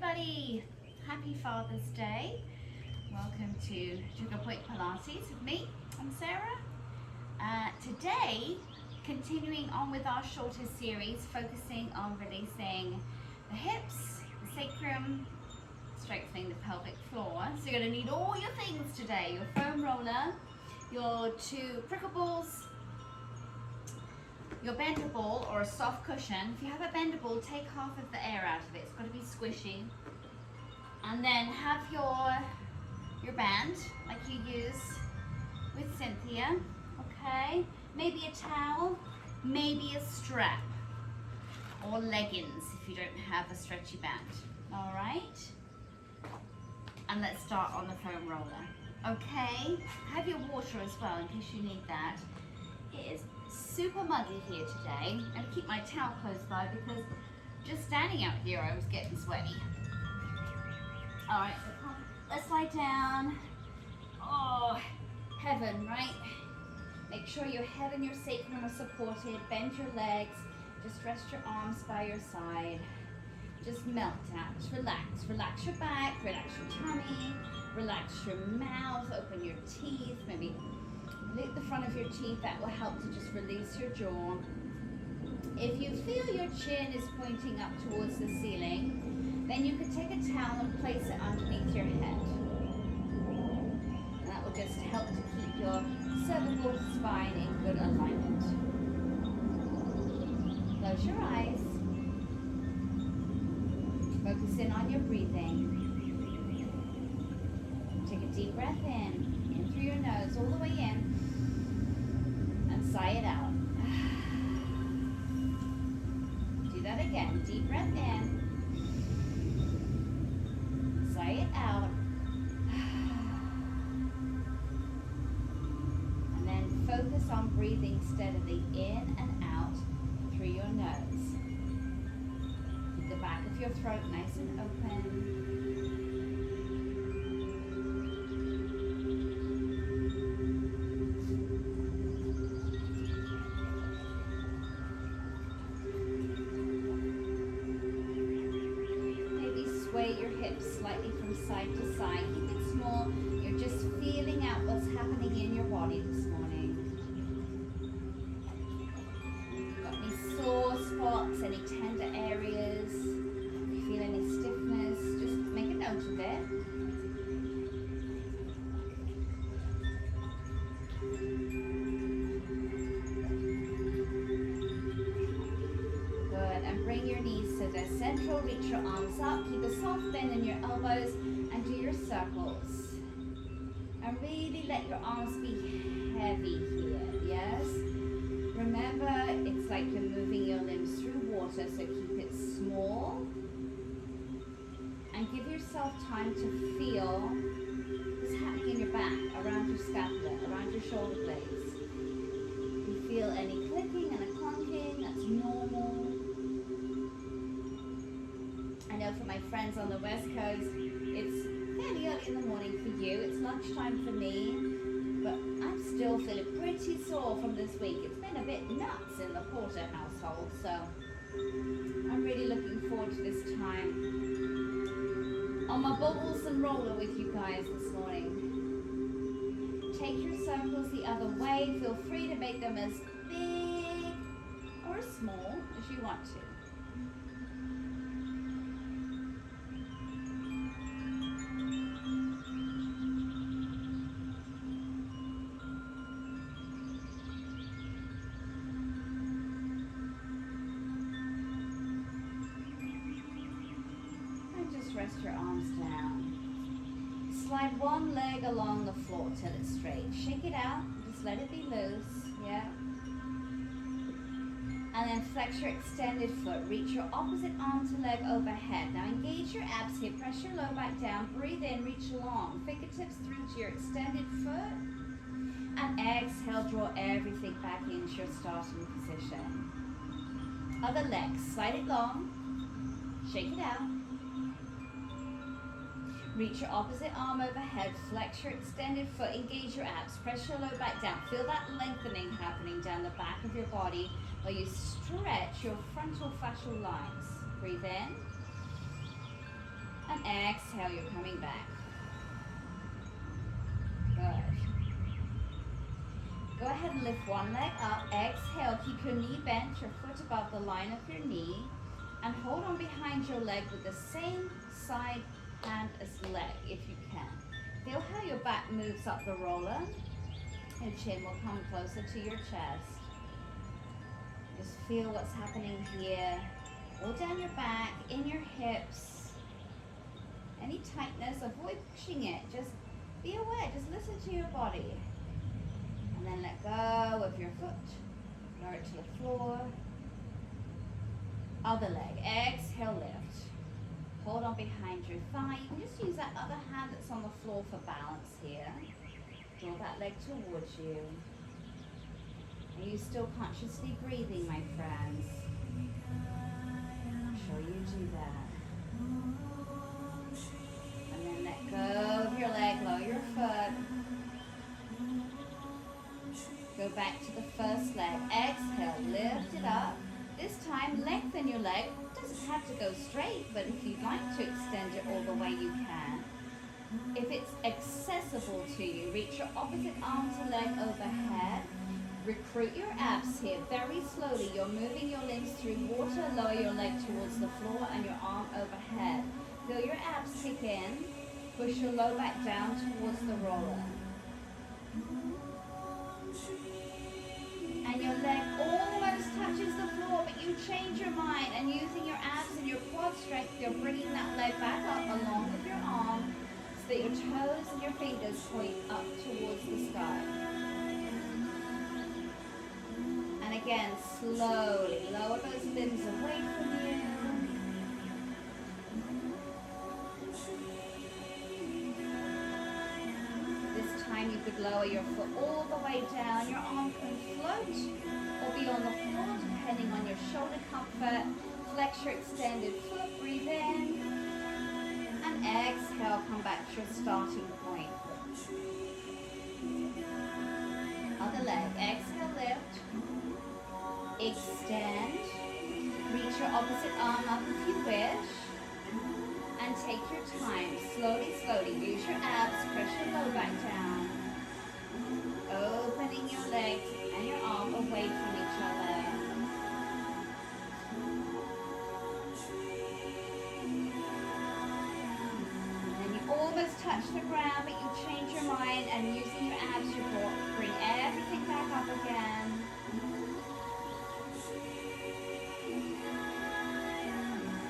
everybody. Happy Father's Day. Welcome to Sugar Point Pilates with me. I'm Sarah. Today, continuing on with our shorter series, focusing on releasing the hips, the sacrum, strengthening the pelvic floor. So you're going to need all your things today. Your foam roller, your two crickle balls, your bender ball or a soft cushion. If you have a bender ball, take half of the air out of it. It's got to be squishy. And then have your band like you use with Cynthia. Okay, maybe a towel, maybe a strap, or leggings if you don't have a stretchy band. All right, and let's start on the foam roller. Okay, have your water as well in case you need that. It is super muggy here today. I'm gonna keep my towel close by because just standing out here I was getting sweaty. All right, so let's lie down. Oh, heaven, right? Make sure your head and your sacrum are supported. Bend your legs. Just rest your arms by your side. Just melt out. Just relax. Relax your back. Relax your tummy. Relax your mouth. Open your teeth. Maybe lick the front of your teeth. That will help to just release your jaw. If you feel your chin is pointing up towards the ceiling, then you could take a towel and place it underneath your head. And that will just help to keep your cervical spine in good alignment. Close your eyes. Focus in on your breathing. Take a deep breath in through your nose, all the way in, and sigh it out. Do that again. Deep breath in. Sigh it out. And then focus on breathing steadily in and out through your nose. Keep the back of your throat nice and open. Your hips slightly from side to side. Keep it small. You're just feeling out what's happening in your body this morning. Got any sore spots, any tender areas? Feel any stiffness? Just make a note of it. Bring your knees to the central, reach your arms up, keep a soft bend in your elbows, and do your circles. And really let your arms be heavy here, yes? Remember, it's like you're moving your limbs through water, so keep it small. And give yourself time to feel what's happening in your back, around your scapula, around your shoulder blades. If you feel any clicking and a clunking, that's normal. I know for my friends on the West Coast, it's fairly early in the morning for you. It's lunchtime for me, but I'm still feeling pretty sore from this week. It's been a bit nuts in the Porter household, so I'm really looking forward to this time on my bubbles and roller with you guys this morning. Take your circles the other way. Feel free to make them as big or as small as you want to. Rest your arms down. Slide one leg along the floor till it's straight. Shake it out. Just let it be loose. Yeah. And then flex your extended foot. Reach your opposite arm to leg overhead. Now engage your abs here. Press your low back down. Breathe in. Reach long. Fingertips through to your extended foot. And exhale. Draw everything back into your starting position. Other leg. Slide it long. Shake it out. Reach your opposite arm overhead, flex your extended foot, engage your abs, press your low back down. Feel that lengthening happening down the back of your body while you stretch your frontal fascial lines. Breathe in. And exhale, you're coming back. Good. Go ahead and lift one leg up. Exhale, keep your knee bent, your foot above the line of your knee. And hold on behind your leg with the same side hand as leg, if you can. Feel how your back moves up the roller. Your chin will come closer to your chest. Just feel what's happening here. All down your back, in your hips. Any tightness, avoid pushing it. Just be aware, just listen to your body. And then let go of your foot. Lower it to the floor. Other leg, exhale, lift. Hold on behind your thigh. You can just use that other hand that's on the floor for balance here. Draw that leg towards you. Are you still consciously breathing, my friends? I'm sure you do that. And then let go of your leg, lower your foot. Go back to the first leg. Exhale, lift it up. This time, lengthen your leg. It doesn't have to go straight, but if you'd like to extend it all the way, you can. If it's accessible to you, reach your opposite arm to leg overhead. Recruit your abs here very slowly. You're moving your limbs through water. Lower your leg towards the floor and your arm overhead. Feel your abs kick in. Push your low back down towards the roller. And your leg almost touches the floor, but you change your mind, and using your abs and your quad strength, you're bringing that leg back up along with your arm so that your toes and your fingers point up towards the sky. And again, slowly lower those limbs away from you. This time you could lower your foot all the way down. Your arm can float or be on the floor depending on your shoulder comfort. Flex your extended foot, breathe in. And exhale, come back to your starting point. Other leg, exhale, lift. Extend. Reach your opposite arm up if you wish. And take your time. Slowly, slowly. Use your abs. Press your low back down. Opening your legs and your arm away from each other. And then you almost touch the ground, but you change your mind, and using your abs, you bring everything back up again.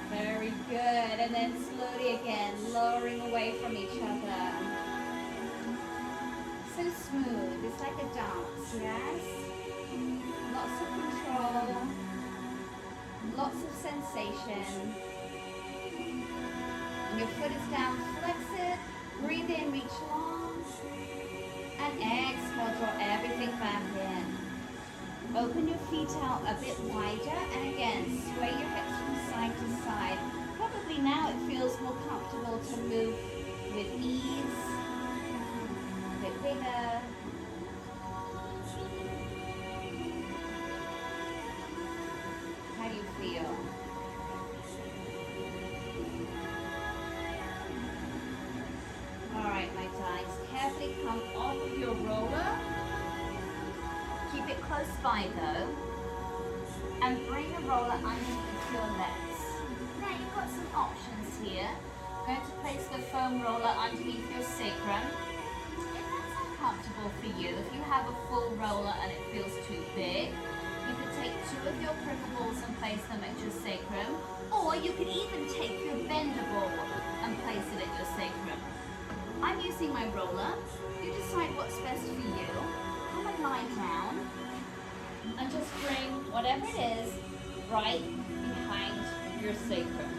Very good. And then slowly again, lowering away from each other. So smooth. It's like a dance, yes? Lots of control. Lots of sensation. And your foot is down, flex it. Breathe in, reach long. And exhale, draw everything back in. Open your feet out a bit wider, and again, sway your hips from side to side. Probably now it feels more comfortable to move with ease, a bit bigger. How do you feel? All right, my darlings, carefully come off of your roller. Keep it close by though, and bring the roller underneath your legs. Now you've got some options here. I'm going to place the foam roller underneath your sacrum. If that's uncomfortable for you, if you have a full roller and it feels too big, you could take two of your privables and place them at your sacrum, or you could even take your bendable and place it at your sacrum. I'm using my roller. You decide what's best for you. Come and lie down and just bring whatever it is right behind your sacrum.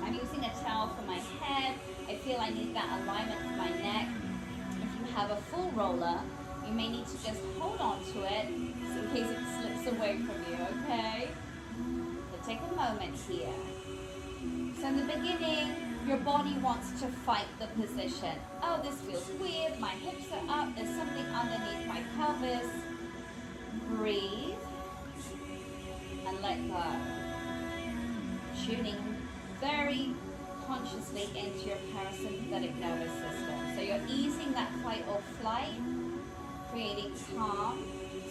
I'm using a towel for my head. I feel I need that alignment for my neck. If you have a full roller, you may need to just hold on to it so in case it slips away from you, okay? So take a moment here. So in the beginning, your body wants to fight the position. Oh, this feels weird. My hips are up. There's something underneath my pelvis. Breathe and let go. Tuning very consciously into your parasympathetic nervous system. So you're easing that fight or flight, creating calm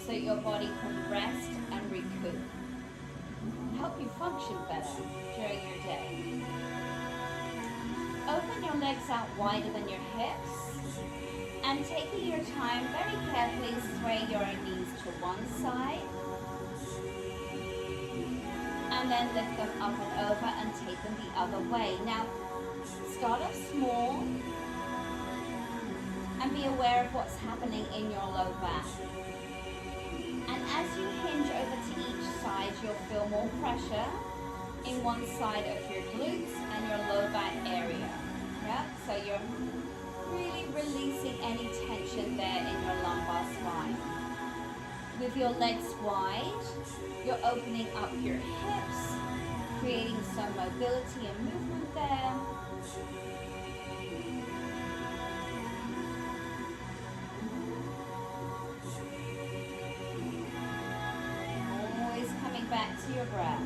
so your body can rest and recoup and help you function better during your day. Open your legs out wider than your hips, and taking your time, very carefully sway your knees to one side, and then lift them up and over and take them the other way. Now, start off small and be aware of what's happening in your low back. And as you hinge over to each side, you'll feel more pressure in one side of your glutes and your low back area. Yeah, so you're really releasing any tension there in your lumbar spine. With your legs wide, you're opening up your hips, creating some mobility and movement there. Always coming back to your breath.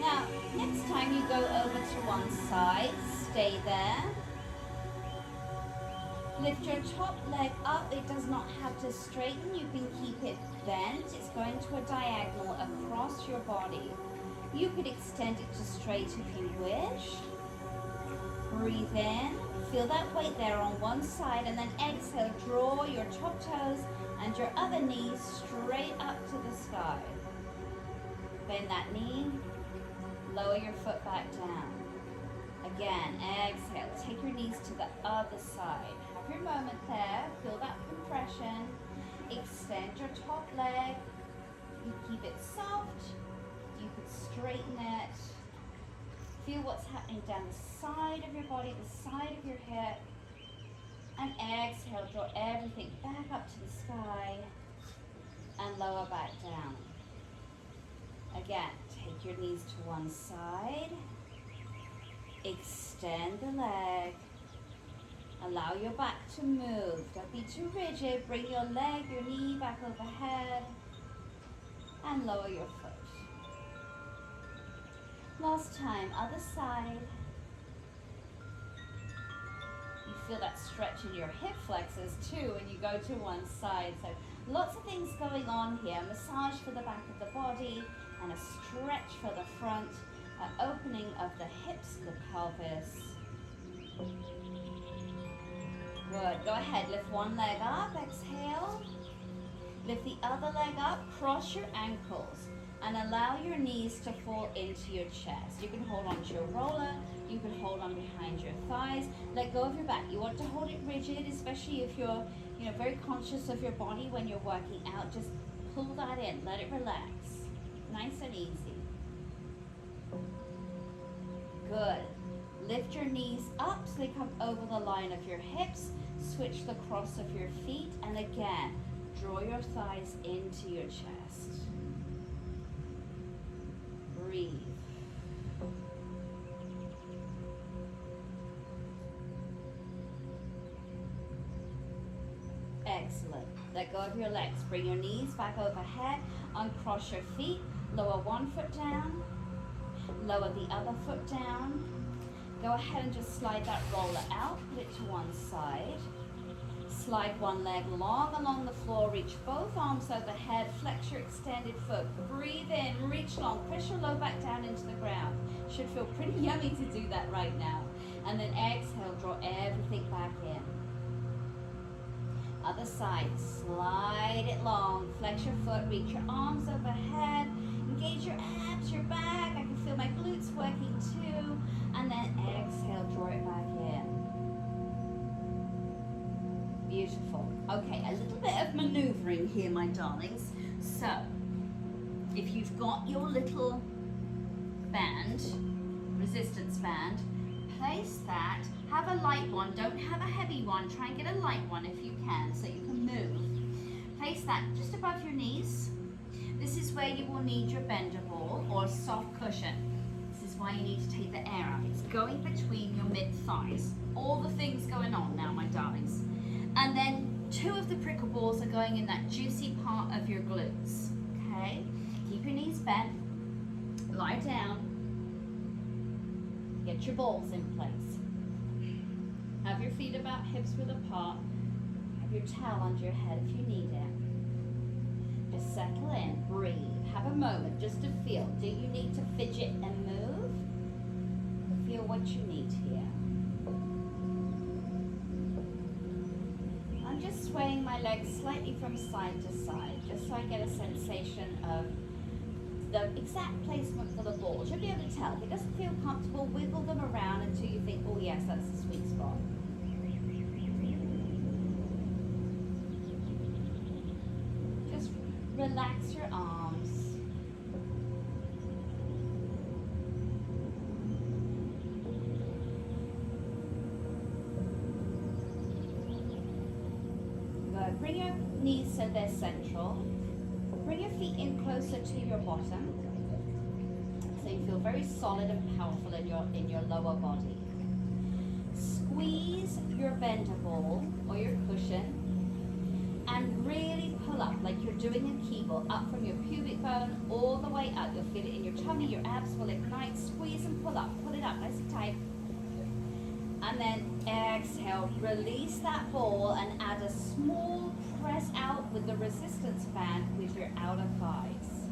Now, next time you go over to one side, stay there. Lift your top leg up. It does not have to straighten. You can keep it bent. It's going to a diagonal across your body. You could extend it to straight if you wish. Breathe in. Feel that weight there on one side, and then exhale. Draw your top toes and your other knee straight up to the sky. Bend that knee. Lower your foot back down. Again, exhale. Take your knees to the other side. Have your moment there. Feel that compression. Extend your top leg. You keep it soft. You could straighten it. Feel what's happening down the side of your body, the side of your hip. And exhale. Draw everything back up to the sky and lower back down. Again, take your knees to one side. Extend the leg. Allow your back to move. Don't be too rigid. Bring your leg, your knee back overhead. And lower your foot. Last time, other side. You feel that stretch in your hip flexors too when you go to one side. So lots of things going on here. Massage for the back of the body and a stretch for the front. An opening of the hips, the pelvis. Good. Go ahead. Lift one leg up. Exhale. Lift the other leg up. Cross your ankles. And allow your knees to fall into your chest. You can hold on to your roller. You can hold on behind your thighs. Let go of your back. You want to hold it rigid, especially if you're very conscious of your body when you're working out. Just pull that in. Let it relax. Nice and easy. Good. Lift your knees up so they come over the line of your hips. Switch the cross of your feet. And again, draw your thighs into your chest. Breathe. Excellent. Let go of your legs. Bring your knees back overhead. Uncross your feet. Lower one foot down. Lower the other foot down. Go ahead and just slide that roller out. Put it to one side. Slide one leg long along the floor. Reach both arms overhead. Flex your extended foot. Breathe in. Reach long. Push your low back down into the ground. Should feel pretty yummy to do that right now. And then exhale. Draw everything back in. Other side. Slide it long. Flex your foot. Reach your arms overhead. Engage your abs, your back. I can feel my glutes working too. And then exhale. Draw it back in. Beautiful. Okay, a little bit of maneuvering here, my darlings. So, if you've got your little band, resistance band, place that. Have a light one. Don't have a heavy one. Try and get a light one if you can, so you can move. Place that just above your knees. This is where you will need your bender ball or soft cushion. This is why you need to take the air out. It's going between your mid thighs. All the things going on now, my darlings. And then 2 of the prickle balls are going in that juicy part of your glutes. Okay? Keep your knees bent. Lie down. Get your balls in place. Have your feet about hips width apart. Have your towel under your head if you need it. Just settle in, breathe. Have a moment just to feel. Do you need to fidget and move? Feel what you need here. I'm just swaying my legs slightly from side to side, just so I get a sensation of the exact placement for the balls. You'll be able to tell. If it doesn't feel comfortable, wiggle them around until you think, oh yes, that's the sweet spot. Just relax your arms. Good. Bring your knees so they're central. Bring your feet in closer to your bottom, so you feel very solid and powerful in your lower body. Squeeze your bender ball or your cushion and really pull up like you're doing a Kegel, up from your pubic bone all the way up. You'll feel it in your tummy, your abs will ignite. Squeeze and pull up, pull it up nice and tight. And then exhale, release that ball and add a small press out with the resistance band with your outer thighs.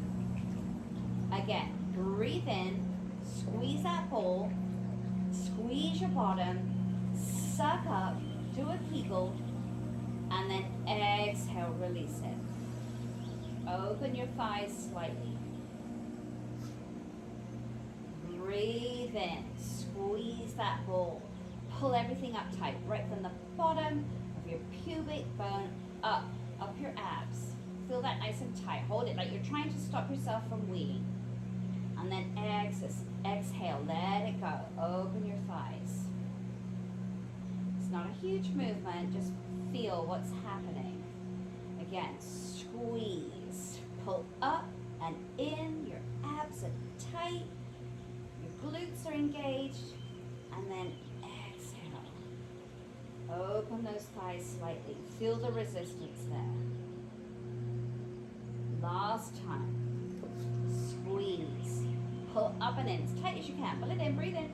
Again, breathe in, squeeze that ball, squeeze your bottom, suck up, do a Kegel, and then exhale, release it. Open your thighs slightly. Breathe in, squeeze that ball. Pull everything up tight, right from the bottom of your pubic bone up your abs. Feel that nice and tight. Hold it like you're trying to stop yourself from weeing. And then exhale, let it go. Open your thighs. It's not a huge movement, just feel what's happening. Again, squeeze, pull up and in, your abs are tight, your glutes are engaged, and then open those thighs slightly. Feel the resistance there. Last time. Squeeze. Pull up and in as tight as you can. Pull it in. Breathe in.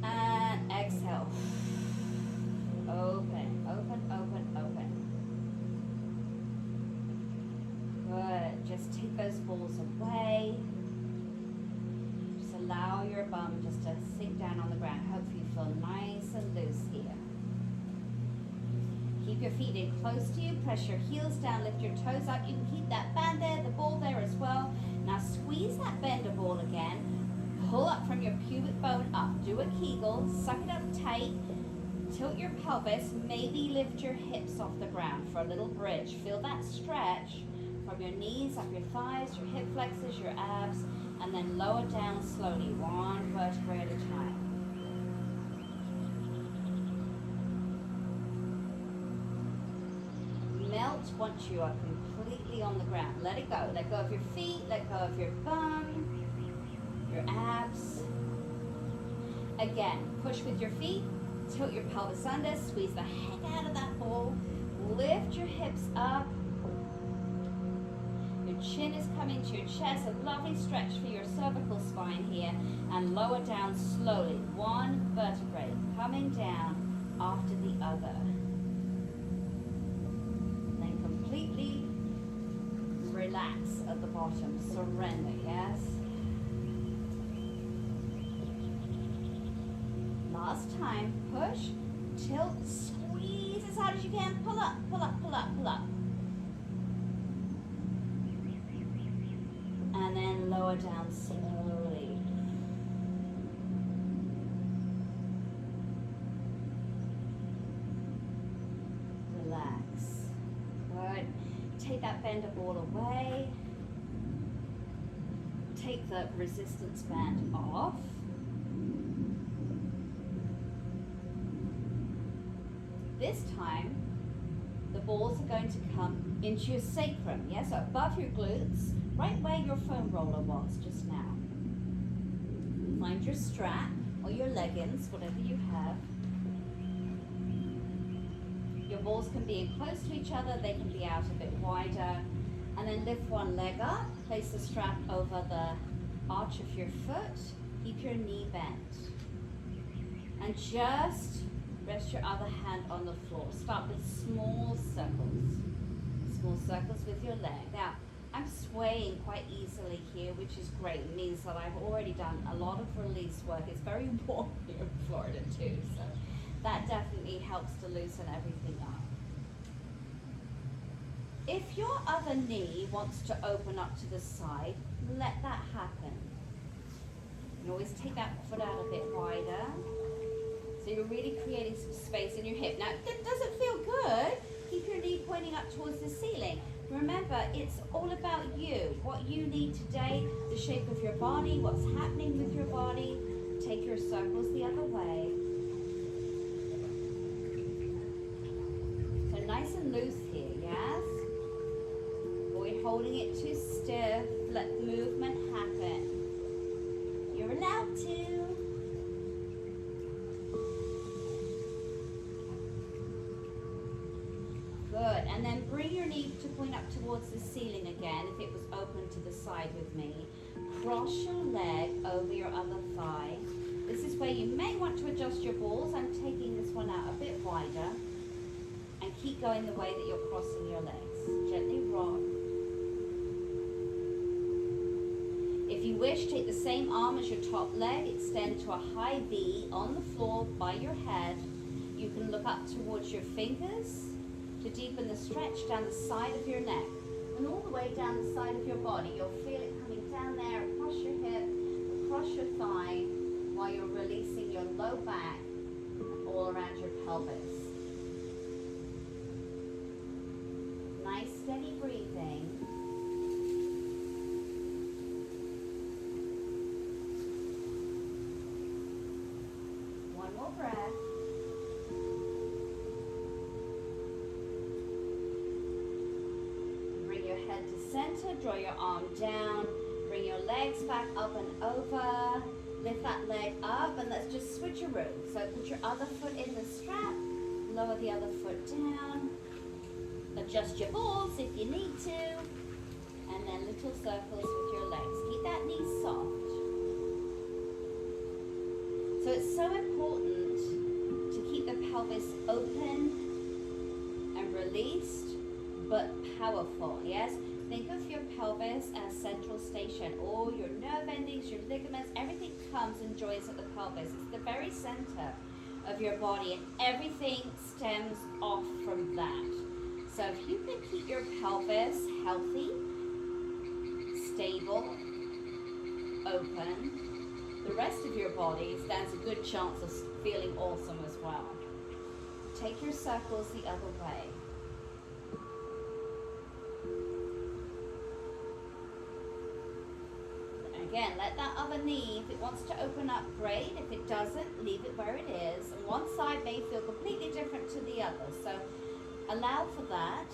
And exhale. Open. Open, open, open. Good. Just take those balls away. Allow your bum just to sink down on the ground. Hopefully you feel nice and loose here. Keep your feet in close to you. Press your heels down. Lift your toes up. You can keep that band there, the ball there as well. Now squeeze that bender ball again. Pull up from your pubic bone up. Do a Kegel. Suck it up tight. Tilt your pelvis. Maybe lift your hips off the ground for a little bridge. Feel that stretch from your knees, up your thighs, your hip flexors, your abs. And then lower down slowly, one vertebrae at a time. Melt once you are completely on the ground. Let it go. Let go of your feet, let go of your bum, your abs. Again, push with your feet, tilt your pelvis under, squeeze the heck out of that ball, lift your hips up. Your chin is coming to your chest, a lovely stretch for your cervical spine here, and lower down slowly, one vertebrae coming down after the other. Then completely relax at the bottom, surrender, yes? Last time, push, tilt, squeeze as hard as you can, pull up, pull up, pull up, pull up. And then lower down slowly. Relax. Good. Take that bender ball away. Take the resistance band off. This time, the balls are going to come into your sacrum, yes, so above your glutes, right where your foam roller was just now. Find your strap or your leggings, whatever you have. balls can be in close to each other, they can be out a bit wider. And then lift one leg up, place the strap over the arch of your foot, keep your knee bent. And just rest your other hand on the floor. Start with small circles with your leg. Now, I'm swaying quite easily here, which is great. It means that I've already done a lot of release work. It's very warm here in Florida too, so that definitely helps to loosen everything up. If your other knee wants to open up to the side, let that happen. You can always take that foot out a bit wider. So you're really creating some space in your hip. Now, if that doesn't feel good, keep your knee pointing up towards the ceiling. Remember, it's all about you. What you need today, the shape of your body, what's happening with your body. Take your circles the other way. So nice and loose here, yes? Avoid holding it too stiff. Let movement happen. You're allowed to. Good, and then bring your knee to point up towards the ceiling again if it was open to the side with me. Cross your leg over your other thigh. This is where you may want to adjust your balls. I'm taking this one out a bit wider. And keep going the way that you're crossing your legs. Gently rock. If you wish, take the same arm as your top leg, extend to a high V on the floor by your head. You can look up towards your fingers to deepen the stretch down the side of your neck and all the way down the side of your body. You'll feel it coming down there across your hip, across your thigh, while you're releasing your low back and all around your pelvis. Nice steady breathing. One more breath. Head to center, draw your arm down, bring your legs back up and over, lift that leg up, and let's just switcheroo. So put your other foot in the strap, lower the other foot down, adjust your balls if you need to, and then little circles with your legs. Keep that knee soft. So it's so important to keep the pelvis open and released, but powerful, yes? Think of your pelvis as central station. All your nerve endings, your ligaments, everything comes and joins at the pelvis. It's the very center of your body, and everything stems off from that. So if you can keep your pelvis healthy, stable, open, the rest of your body stands a good chance of feeling awesome as well. Take your circles the other way. Again, let that other knee, if it wants to open up, great. If it doesn't, leave it where it is. And one side may feel completely different to the other, so allow for that.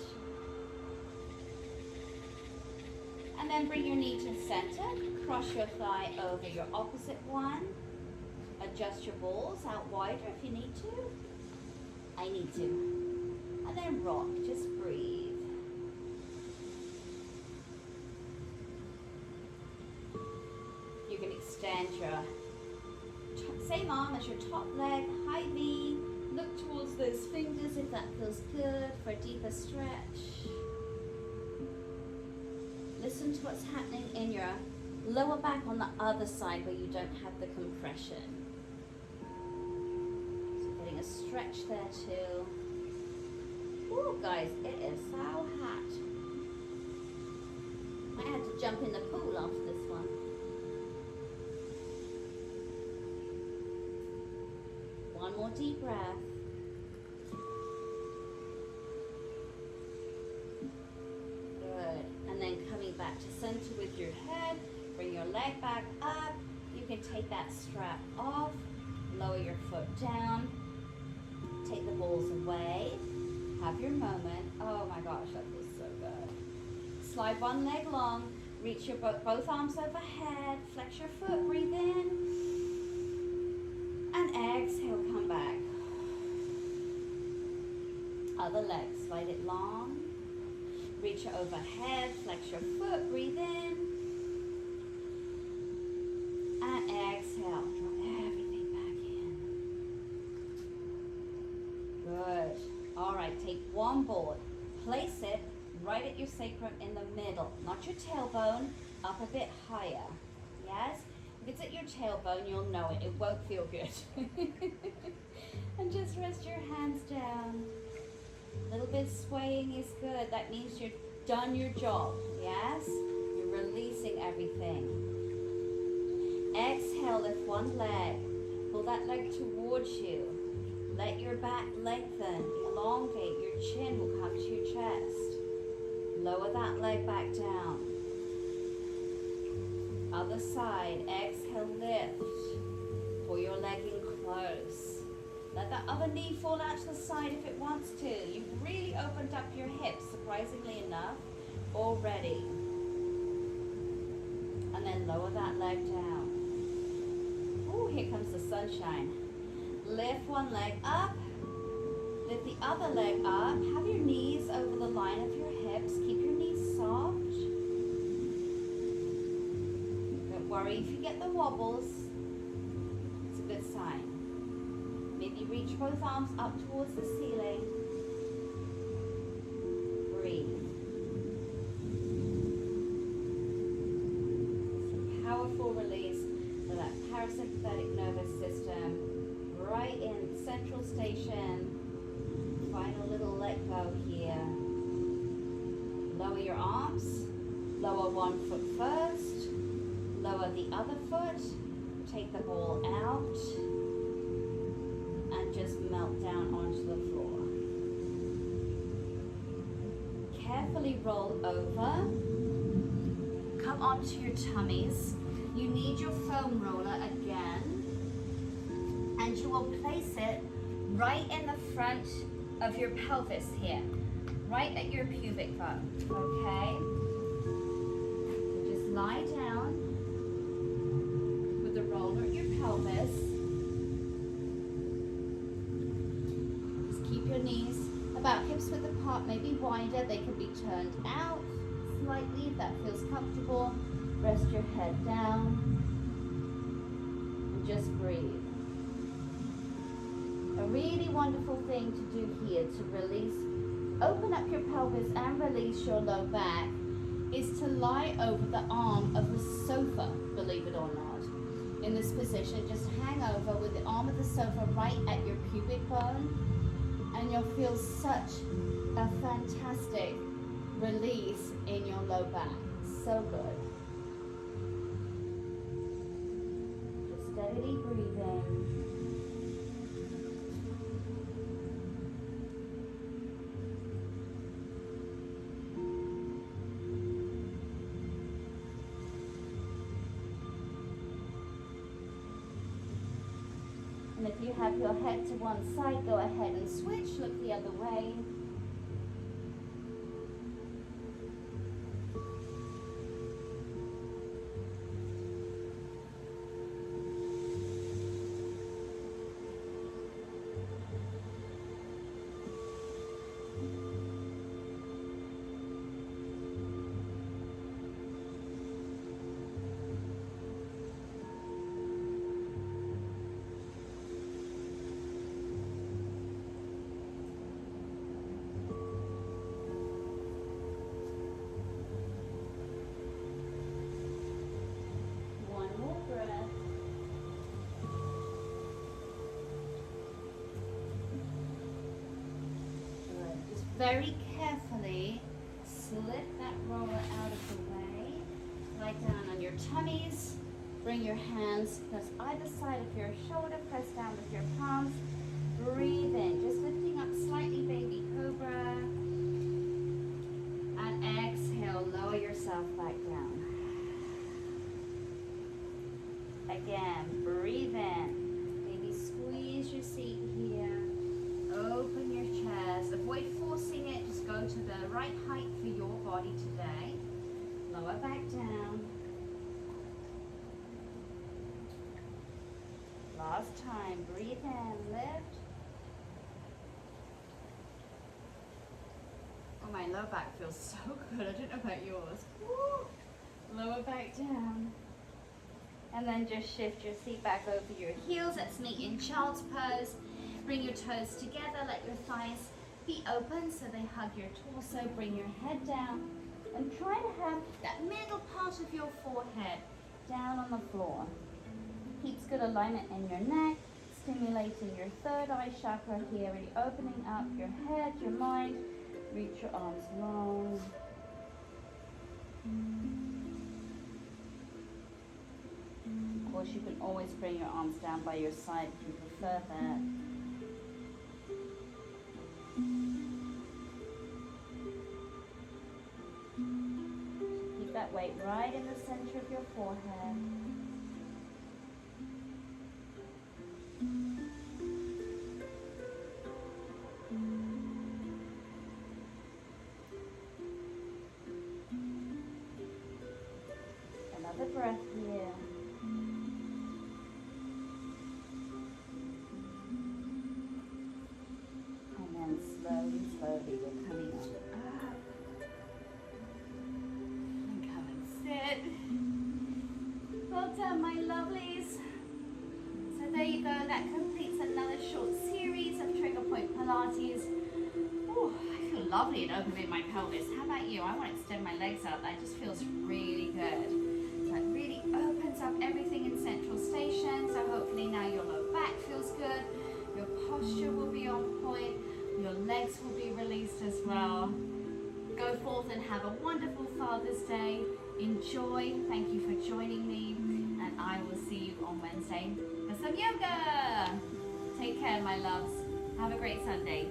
And then bring your knee to center, cross your thigh over your opposite one. Adjust your balls out wider if you need to. I need to. And then rock, just breathe. You can extend your same arm as your top leg, high V. Look towards those fingers if that feels good for a deeper stretch. Listen to what's happening in your lower back on the other side where you don't have the compression. So getting a stretch there too. Ooh, guys, it is so hot. I had to jump in the pool after this one. One more deep breath. Good. And then coming back to center with your head, bring your leg back up. You can take that strap off, lower your foot down, take the balls away, have your moment. Oh my gosh, that feels so good. Slide one leg long, reach your both arms overhead, flex your foot, breathe in. And exhale, come back. Other leg, slide it long. Reach it overhead, flex your foot, breathe in. And exhale, draw everything back in. Good. All right, take one ball, place it right at your sacrum in the middle, not your tailbone, up a bit higher. Yes? If it's at your tailbone, you'll know it. It won't feel good. And just rest your hands down. A little bit swaying is good. That means you've done your job. Yes? You're releasing everything. Exhale, lift one leg. Pull that leg towards you. Let your back lengthen. Elongate. Your chin will come to your chest. Lower that leg back down. Other side. Exhale, lift. Pull your leg in close. Let that other knee fall out to the side if it wants to. You've really opened up your hips, surprisingly enough, already. And then lower that leg down. Ooh, here comes the sunshine. Lift one leg up. Lift the other leg up. Have your knees over the line of your hips. Keep your knees soft. Don't worry if you get the wobbles. It's a good sign. Maybe reach both arms up towards the ceiling. Breathe. Some powerful release for that parasympathetic nervous system. Right in central station. Final little let go here. Lower your arms. Lower one foot first. Lower the other foot. Take the ball out. And just melt down onto the floor. Carefully roll over. Come onto your tummies. You need your foam roller again. And you will place it right in the front of your pelvis here. Right at your pubic bone. Okay? So just lie down with the roller at your pelvis. Keep your knees about hips width apart, maybe wider. They can be turned out slightly if that feels comfortable. Rest your head down and just breathe. A really wonderful thing to do here to release, open up your pelvis and release your low back is to lie over the arm of the sofa, believe it or not. In this position, just hang over with the arm of the sofa right at your pubic bone. And you'll feel such a fantastic release in your low back. So good. Just steadily breathing. And if you have your head to one side, go ahead and switch, look the other way. Very carefully slip that roller out of the way. Lie down on your tummies. Bring your hands press either side of your shoulder. Press down with your palms. Breathe in. Just lifting up slightly, baby cobra. And exhale. Lower yourself back down. Again, breathe in. Maybe squeeze your seat here. Open your chest. Avoid forcing it. Just go to the right height for your body today. Lower back down. Last time. Breathe in. Lift. lower back feels so good. I don't know about yours. Woo. Lower back down. And then just shift your seat back over your heels. Let's meet in child's pose. Bring your toes together. Let your thighs be open so they hug your torso. Bring your head down. And try to have that middle part of your forehead down on the floor. Keeps good alignment in your neck. Stimulating your third eye chakra here. Really opening up your head, your mind. Reach your arms long. Of course, you can always bring your arms down by your side if you prefer that. Keep that weight right in the center of your forehead. Another breath here. And then slowly, slowly we're coming up. And come and sit. Well done, my lovelies. So there you go. That completes another short series of Trigger Point Pilates. Oh, I feel lovely and open in my pelvis. How about you? I want to extend my legs out. That just feels really good. So it really opens up everything in central station. So hopefully now your lower back feels good. Your posture will be on point. Your legs will be released as well. Go forth and have a wonderful Father's Day. Enjoy. Thank you for joining me. And I will see you on Wednesday for some yoga. Take care, my loves. Have a great Sunday.